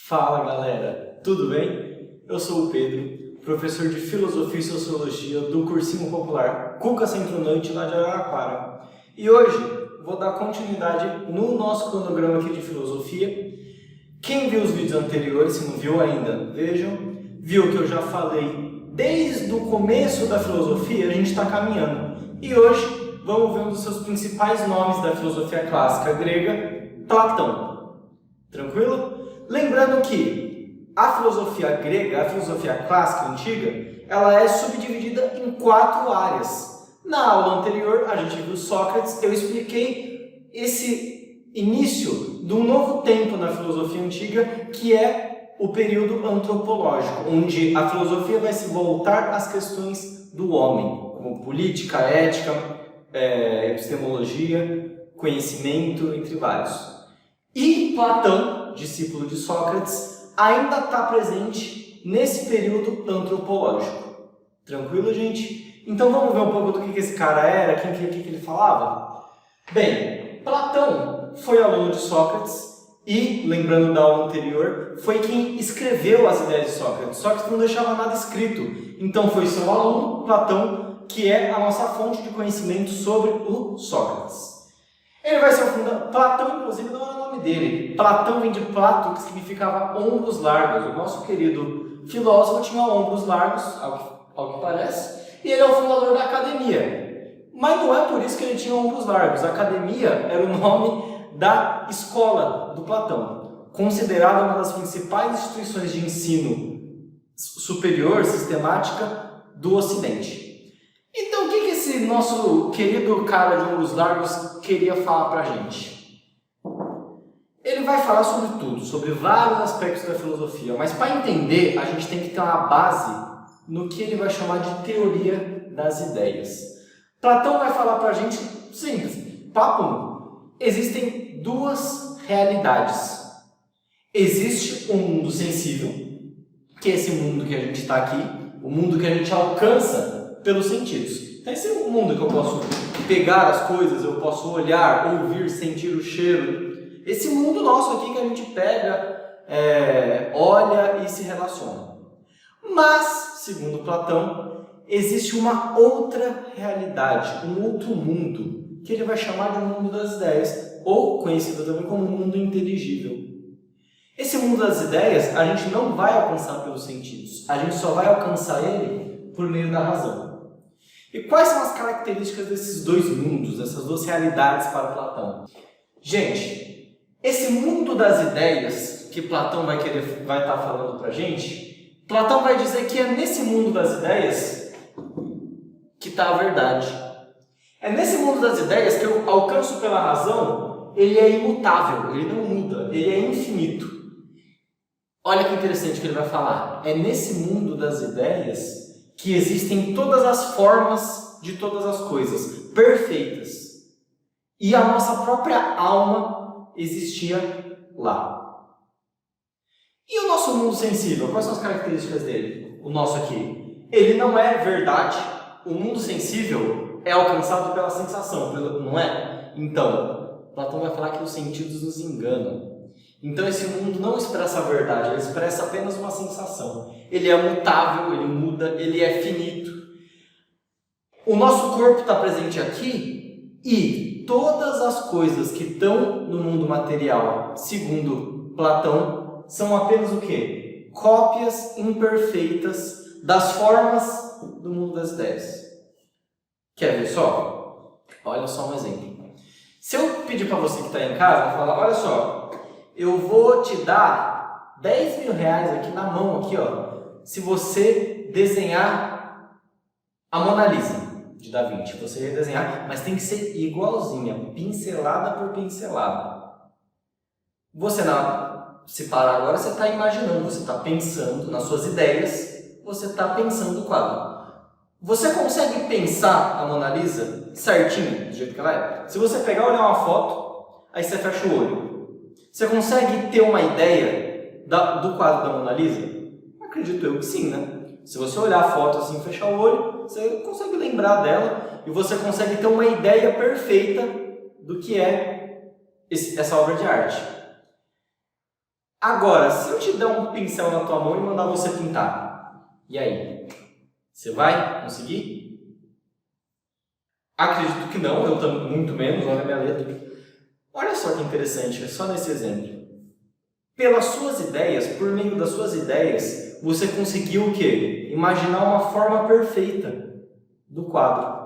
Fala galera, tudo bem? Eu sou o Pedro, professor de Filosofia e Sociologia do Cursinho Popular Cuca Centro-Noite lá de Araraquara. E hoje vou dar continuidade no nosso cronograma aqui de Filosofia. Quem viu os vídeos anteriores, se não viu ainda, vejam. Viu que eu já falei desde o começo da filosofia, a gente está caminhando. E hoje vamos ver um dos seus principais nomes da filosofia clássica grega, Platão. Tranquilo? Lembrando que a filosofia grega, a filosofia clássica antiga, ela é subdividida em 4 áreas. Na aula anterior, a gente viu Sócrates, eu expliquei esse início de um novo tempo na filosofia antiga, que é o período antropológico, onde a filosofia vai se voltar às questões do homem, como política, ética, epistemologia, conhecimento, entre vários. E Platão, discípulo de Sócrates, ainda está presente nesse período antropológico. Tranquilo, gente? Então vamos ver um pouco do que esse cara era, que ele falava? Bem, Platão foi aluno de Sócrates e, lembrando da aula anterior, foi quem escreveu as ideias de Sócrates. Sócrates não deixava nada escrito, então foi seu aluno, Platão, que é a nossa fonte de conhecimento sobre o Sócrates. Ele vai ser o fundador. Platão, inclusive, não era o nome dele. Platão vem de Plato, que significava ombros largos. O nosso querido filósofo tinha ombros largos, ao que parece, e ele é o fundador da academia. Mas não é por isso que ele tinha ombros largos. A academia era o nome da escola do Platão, considerada uma das principais instituições de ensino superior, sistemática, do Ocidente. Então, o que esse nosso querido cara de ombros largos queria falar pra gente? Ele vai falar sobre tudo, sobre vários aspectos da filosofia, mas para entender, a gente tem que ter uma base no que ele vai chamar de teoria das ideias. Platão vai falar pra gente simples, papo, existem 2 realidades. Existe um mundo sensível, que é esse mundo que a gente está aqui, o mundo que a gente alcança pelos sentidos. Então esse é um mundo que eu posso pegar as coisas, eu posso olhar, ouvir, sentir o cheiro. Esse mundo nosso aqui que a gente pega, olha e se relaciona. Mas, segundo Platão, existe uma outra realidade, um outro mundo, que ele vai chamar de mundo das ideias, ou conhecido também como mundo inteligível. Esse mundo das ideias a gente não vai alcançar pelos sentidos, a gente só vai alcançar ele por meio da razão. E quais são as características desses 2 mundos, dessas 2 realidades para Platão? Gente, esse mundo das ideias que Platão vai estar falando para a gente, Platão vai dizer que é nesse mundo das ideias que está a verdade. É nesse mundo das ideias que eu alcanço pela razão, ele é imutável, ele não muda, ele é infinito. Olha que interessante que ele vai falar. É nesse mundo das ideias que existem todas as formas de todas as coisas, perfeitas. E a nossa própria alma existia lá. E o nosso mundo sensível? Quais são as características dele? O nosso aqui. Ele não é verdade. O mundo sensível é alcançado pela sensação, não é? Então, Platão vai falar que os sentidos nos enganam. Então esse mundo não expressa a verdade, ele expressa apenas uma sensação. Ele é mutável, ele muda, ele é finito. O nosso corpo está presente aqui e todas as coisas que estão no mundo material, segundo Platão, são apenas o quê? Cópias imperfeitas das formas do mundo das ideias. Quer ver só? Olha só um exemplo. Se eu pedir para você que está em casa, falar, olha só, eu vou te dar 10 mil reais aqui na mão, aqui, ó, se você desenhar a Mona Lisa de Da Vinci. Você vai desenhar, mas tem que ser igualzinha, pincelada por pincelada. Você se parar agora, você está imaginando, você está pensando nas suas ideias, você está pensando o quadro. Você consegue pensar a Mona Lisa certinho, do jeito que ela é? Se você pegar e olhar uma foto, aí você fecha o olho. Você consegue ter uma ideia do quadro da Mona Lisa? Acredito eu que sim, né? Se você olhar a foto assim, fechar o olho, você consegue lembrar dela e você consegue ter uma ideia perfeita do que é essa obra de arte. Agora, se eu te der um pincel na tua mão e mandar você pintar, e aí? Você vai conseguir? Acredito que não, eu também muito menos, olha a minha letra. Olha só que interessante, é só nesse exemplo. Pelas suas ideias, por meio das suas ideias, você conseguiu o quê? Imaginar uma forma perfeita do quadro.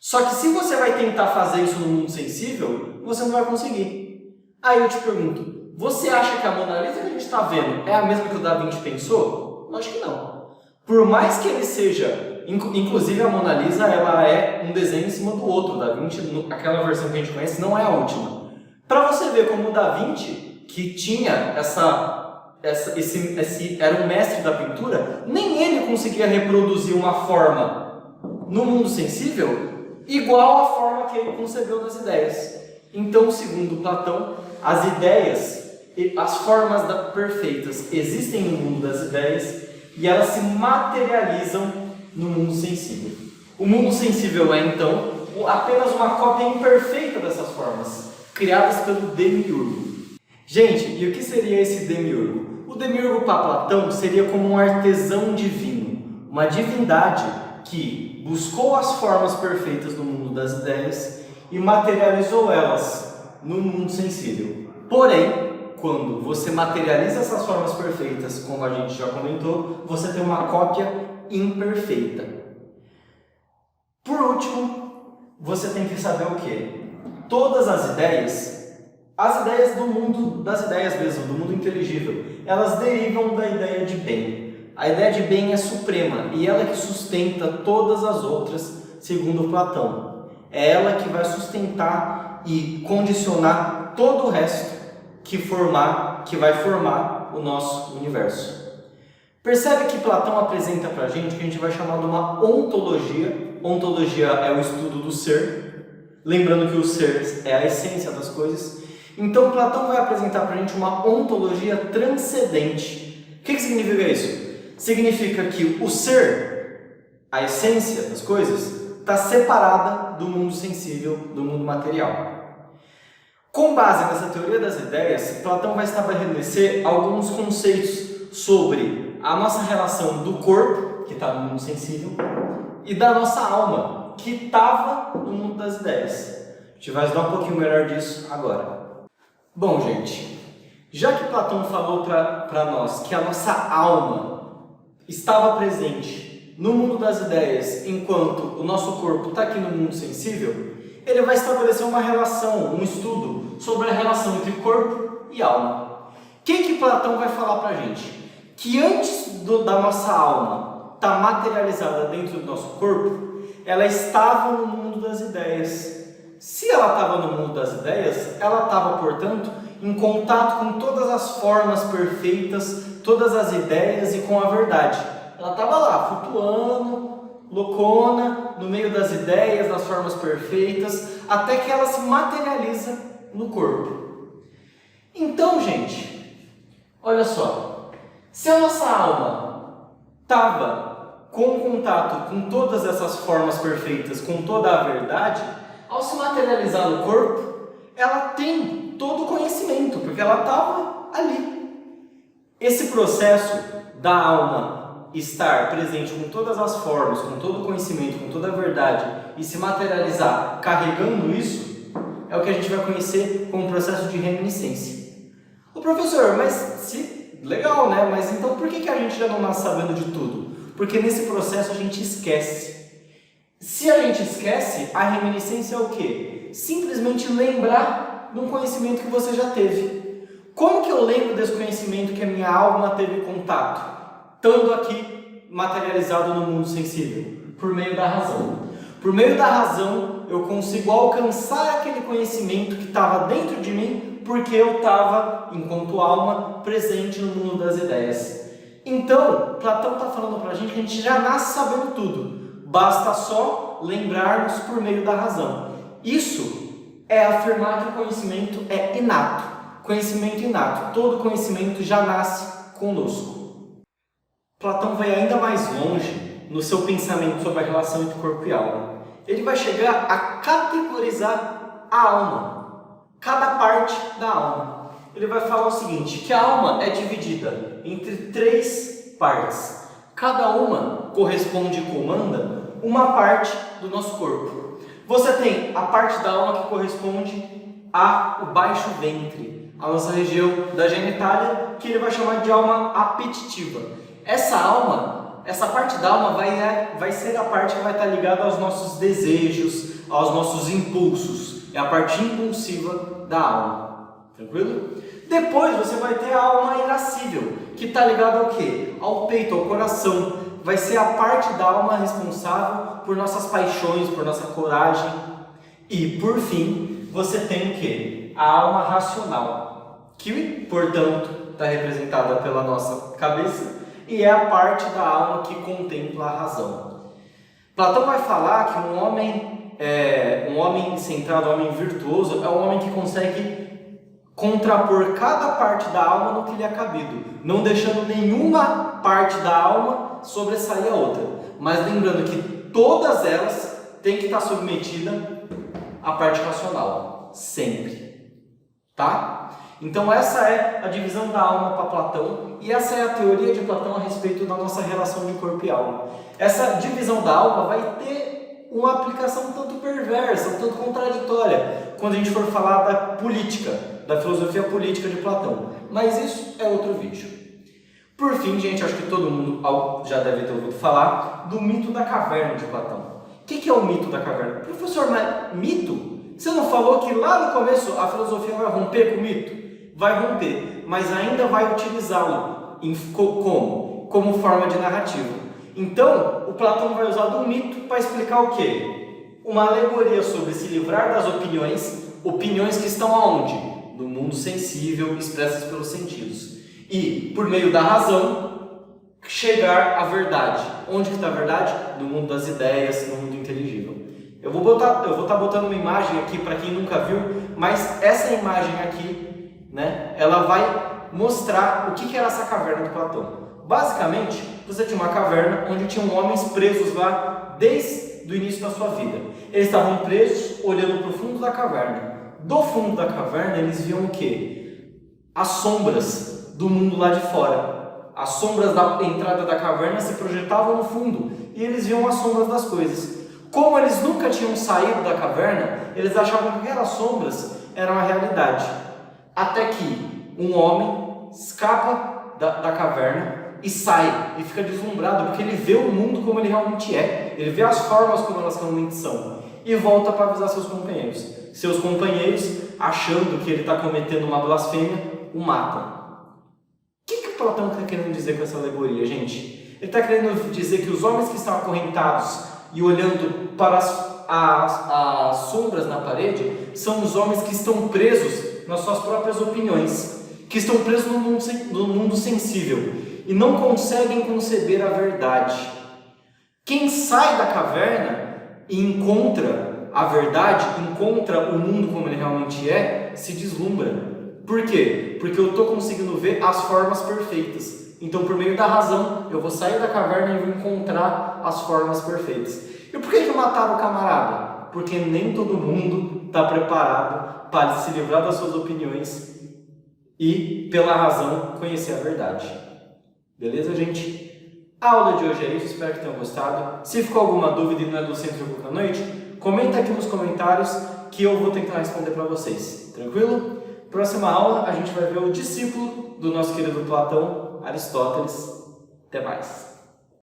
Só que se você vai tentar fazer isso no mundo sensível, você não vai conseguir. Aí eu te pergunto, você acha que a Mona Lisa que a gente está vendo é a mesma que o Da Vinci pensou? Lógico que não. Por mais que ele seja, inclusive a Mona Lisa, ela é um desenho em cima do outro. O Da Vinci, aquela versão que a gente conhece, não é a última. Para você ver como o Da Vinci, que tinha era um mestre da pintura, nem ele conseguia reproduzir uma forma no mundo sensível igual à forma que ele concebeu nas ideias. Então, segundo Platão, as ideias, as formas perfeitas existem no mundo das ideias e elas se materializam no mundo sensível. O mundo sensível é, então, apenas uma cópia imperfeita dessas formas, criadas pelo demiurgo. Gente, e o que seria esse demiurgo? O demiurgo para Platão seria como um artesão divino, uma divindade que buscou as formas perfeitas no mundo das ideias e materializou elas no mundo sensível. Porém, quando você materializa essas formas perfeitas, como a gente já comentou, você tem uma cópia imperfeita. Por último, você tem que saber o quê? Todas as ideias do mundo, das ideias mesmo, do mundo inteligível, elas derivam da ideia de bem. A ideia de bem é suprema e ela que sustenta todas as outras, segundo Platão. É ela que vai sustentar e condicionar todo o resto que vai formar o nosso universo. Percebe que Platão apresenta para a gente o que a gente vai chamar de uma ontologia. Ontologia é o estudo do ser. Lembrando que o ser é a essência das coisas. Então, Platão vai apresentar para a gente uma ontologia transcendente. O que significa isso? Significa que o ser, a essência das coisas, está separada do mundo sensível, do mundo material. Com base nessa teoria das ideias, Platão vai estabelecer alguns conceitos sobre a nossa relação do corpo, que está no mundo sensível, e da nossa alma, que estava no mundo das ideias. A gente vai estudar um pouquinho melhor disso agora. Bom, gente, já que Platão falou para nós que a nossa alma estava presente no mundo das ideias, enquanto o nosso corpo está aqui no mundo sensível, ele vai estabelecer uma relação, um estudo sobre a relação entre corpo e alma. O que Platão vai falar para a gente? Que antes da nossa alma estar materializada dentro do nosso corpo, ela estava no mundo das ideias. Se ela estava no mundo das ideias, ela estava, portanto, em contato com todas as formas perfeitas, todas as ideias e com a verdade. Ela estava lá, flutuando, loucona, no meio das ideias, das formas perfeitas, até que ela se materializa no corpo. Então, gente, olha só, se a nossa alma estava com contato com todas essas formas perfeitas, com toda a verdade, ao se materializar no corpo, ela tem todo o conhecimento, porque ela estava ali. Esse processo da alma estar presente com todas as formas, com todo o conhecimento, com toda a verdade e se materializar carregando isso, é o que a gente vai conhecer como processo de reminiscência. O professor, legal, né? Mas então por que a gente já não nasce sabendo de tudo? Porque nesse processo a gente esquece. Se a gente esquece, a reminiscência é o quê? Simplesmente lembrar de um conhecimento que você já teve. Como que eu lembro desse conhecimento que a minha alma teve contato? Estando aqui materializado no mundo sensível? Por meio da razão. Por meio da razão, eu consigo alcançar aquele conhecimento que estava dentro de mim, porque eu estava, enquanto alma, presente no mundo das ideias. Então, Platão está falando para a gente que a gente já nasce sabendo tudo. Basta só lembrarmos por meio da razão. Isso é afirmar que o conhecimento é inato. Conhecimento inato. Todo conhecimento já nasce conosco. Platão vai ainda mais longe no seu pensamento sobre a relação entre corpo e alma. Ele vai chegar a categorizar a alma. Cada parte da alma. ele vai falar o seguinte, que a alma é dividida entre 3 partes. Cada uma corresponde e comanda uma parte do nosso corpo. Você tem a parte da alma que corresponde ao baixo ventre, a nossa região da genitália, que ele vai chamar de alma apetitiva. Essa parte da alma vai ser a parte que vai estar ligada aos nossos desejos, aos nossos impulsos. É a parte impulsiva da alma. Tranquilo? Depois você vai ter a alma irascível, que está ligada ao quê? Ao peito, ao coração. Vai ser a parte da alma responsável por nossas paixões, por nossa coragem. E, por fim, você tem o quê? A alma racional, que, portanto, está representada pela nossa cabeça e é a parte da alma que contempla a razão. Platão vai falar que um homem centrado, um homem virtuoso, é um homem que consegue contrapor cada parte da alma no que lhe é cabido, não deixando nenhuma parte da alma sobressair a outra, mas lembrando que todas elas têm que estar submetidas à parte racional, sempre, tá? Então essa é a divisão da alma para Platão, e essa é a teoria de Platão a respeito da nossa relação de corpo e alma. Essa divisão da alma vai ter uma aplicação tanto perversa, tanto contraditória, quando a gente for falar da política, da filosofia política de Platão. Mas isso é outro vídeo. Por fim, gente, acho que todo mundo já deve ter ouvido falar do mito da caverna de Platão. O que é o mito da caverna? Professor, mas mito? Você não falou que lá no começo a filosofia vai romper com o mito? Vai romper, mas ainda vai utilizá-lo como forma de narrativa. Então, o Platão vai usar do mito para explicar o quê? Uma alegoria sobre se livrar das opiniões que estão aonde? No mundo sensível, expressas pelos sentidos. E, por meio da razão, chegar à verdade. Onde que está a verdade? No mundo das ideias, no mundo inteligível. Eu vou estar botando uma imagem aqui para quem nunca viu, mas essa imagem aqui, né, ela vai mostrar o que era essa caverna do Platão. Basicamente, você tinha uma caverna onde tinham homens presos lá desde o início da sua vida. Eles estavam presos olhando para o fundo da caverna. Do fundo da caverna eles viam o quê? As sombras do mundo lá de fora. As sombras da entrada da caverna se projetavam no fundo e eles viam as sombras das coisas. Como eles nunca tinham saído da caverna, eles achavam que aquelas sombras eram a realidade. Até que um homem escapa da caverna e sai, e fica deslumbrado, porque ele vê o mundo como ele realmente é, ele vê as formas como elas realmente são, e volta para avisar seus companheiros. Seus companheiros, achando que ele está cometendo uma blasfêmia, o matam. O que Platão está querendo dizer com essa alegoria, gente? Ele está querendo dizer que os homens que estão acorrentados e olhando para as sombras na parede são os homens que estão presos nas suas próprias opiniões, que estão presos no mundo sensível e não conseguem conceber a verdade. Quem sai da caverna e encontra a verdade, encontra o mundo como ele realmente é, se deslumbra. Por quê? Porque eu estou conseguindo ver as formas perfeitas. Então, por meio da razão, eu vou sair da caverna e vou encontrar as formas perfeitas. E por que mataram o camarada? Porque nem todo mundo está preparado para se livrar das suas opiniões e, pela razão, conhecer a verdade. Beleza, gente? A aula de hoje é isso, espero que tenham gostado. Se ficou alguma dúvida e não é do Centro de Boca à Noite, comenta aqui nos comentários que eu vou tentar responder para vocês. Tranquilo? Próxima aula a gente vai ver o discípulo do nosso querido Platão, Aristóteles. Até mais!